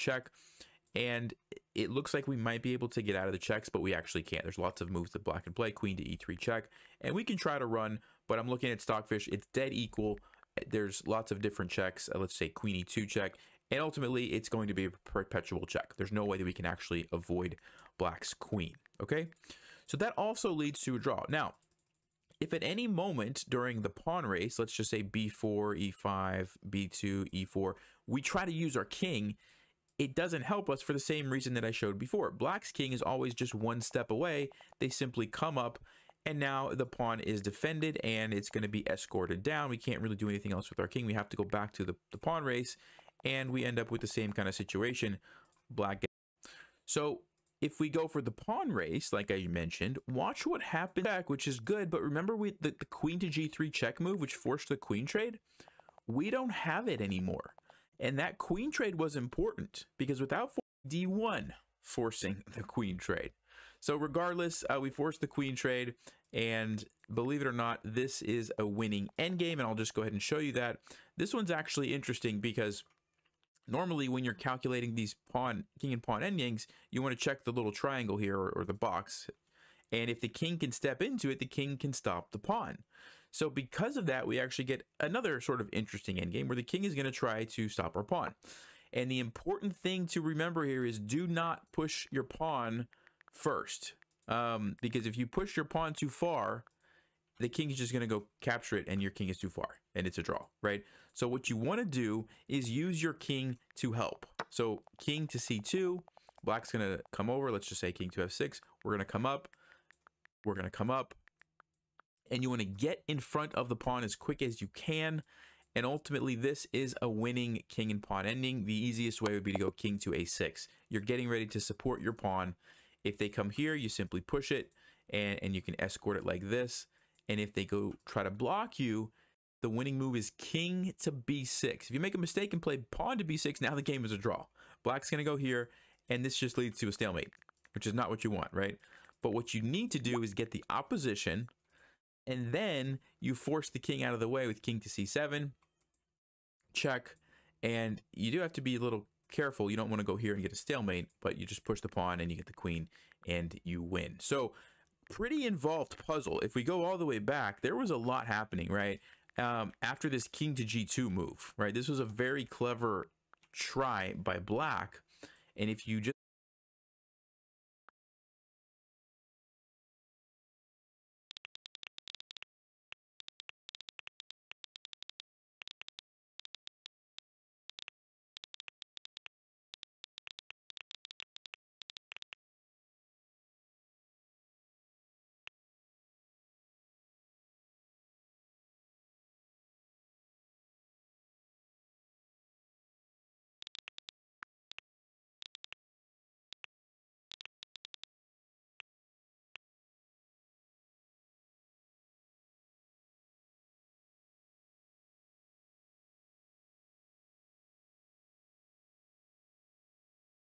check, and it looks like we might be able to get out of the checks, but we actually can't. There's lots of moves that black can play. Queen to e3 check, and we can try to run, but I'm looking at Stockfish. It's dead equal. There's lots of different checks. Let's say Queen e2 check, and ultimately it's going to be a perpetual check. There's no way that we can actually avoid black's queen. Okay, so that also leads to a draw. Now, if at any moment during the pawn race, let's just say b4, e5, b2, e4, we try to use our king, it doesn't help us for the same reason that I showed before. Black's king is always just one step away. They simply come up, and now the pawn is defended, and it's going to be escorted down. We can't really do anything else with our king. We have to go back to the pawn race, and we end up with the same kind of situation. Black. So if we go for the pawn race, like I mentioned, watch what happens back, which is good. But remember the queen to g3 check move, which forced the queen trade? We don't have it anymore. And that queen trade was important because without d1 forcing the queen trade. So regardless, we forced the queen trade, and believe it or not, this is a winning endgame, and I'll just go ahead and show you that. This one's actually interesting because normally when you're calculating these king and pawn endgames, you want to check the little triangle here or the box, and if the king can step into it, the king can stop the pawn. So because of that, we actually get another sort of interesting endgame where the king is going to try to stop our pawn. And the important thing to remember here is do not push your pawn first. Because if you push your pawn too far, the king is just going to go capture it and your king is too far and it's a draw, right? So what you want to do is use your king to help. So king to c2, black's going to come over. Let's just say king to f6. We're going to come up. We're going to come up. And you want to get in front of the pawn as quick as you can. And ultimately, this is a winning king and pawn ending. The easiest way would be to go king to a6. You're getting ready to support your pawn. If they come here, you simply push it, and you can escort it like this. And if they go try to block you, the winning move is king to b6. If you make a mistake and play pawn to b6, now the game is a draw. Black's going to go here, and this just leads to a stalemate, which is not what you want, right? But what you need to do is get the opposition, and then you force the king out of the way with king to c7, check, and you do have to be a little careful. You don't want to go here and get a stalemate, but you just push the pawn and you get the queen and you win. So pretty involved puzzle. If we go all the way back, there was a lot happening, right? After this king to g2 move, right? This was a very clever try by black, and if you just